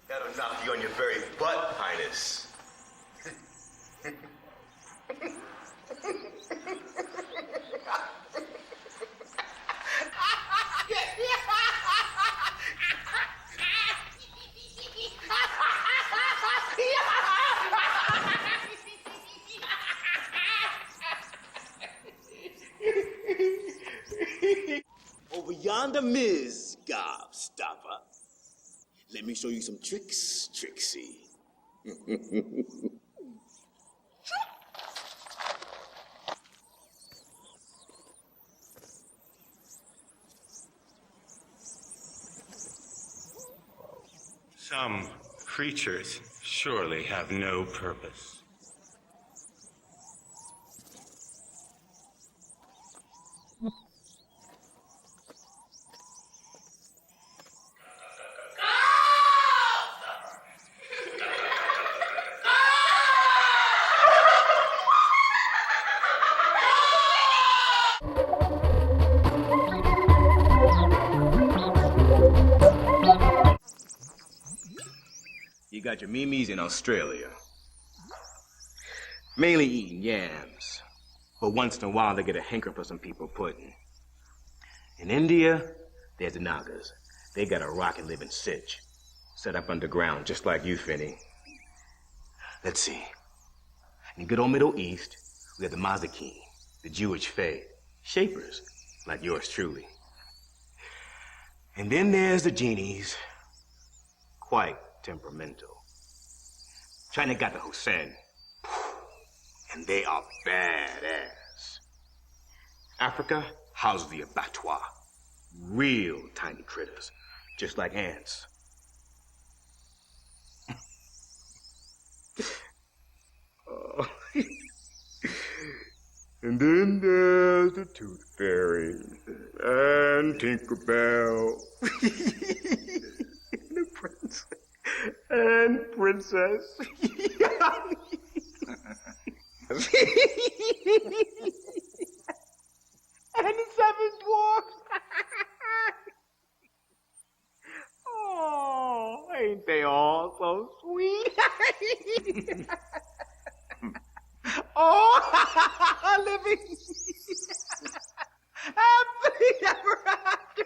That'll knock you on your very butt, Highness. Over yonder, Ms. Gobstopper. Let me show you some tricks, Trixie. Some creatures surely have no purpose. You got your Mimis in Australia. Mainly eating yams. But once in a while they get a hankering for some people pudding. In India, there's the Nagas. They got a rocket living sitch. Set up underground, just like you, Finny. Let's see. In the good old Middle East, we have the Mazakin, the Jewish faith. Shapers, like yours truly. And then there's the genies. Quite temperamental. China got the Hussein, and they are badass. Africa houses the abattoir, real tiny critters, just like ants. Oh. And then there's the Tooth Fairy and Tinkerbell. The Prince and Princess. And the Seven Dwarfs. Oh, ain't they all so sweet? Oh, living happily ever after.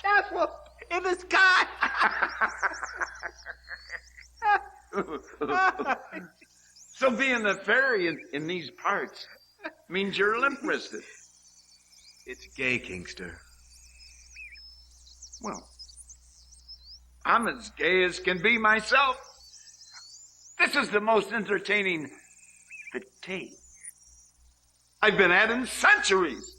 Castle in the sky. So being the fairy in these parts means you're limp-wristed. It's gay, Kingster. Well, I'm as gay as can be myself. This is the most entertaining fatigue I've been at in centuries.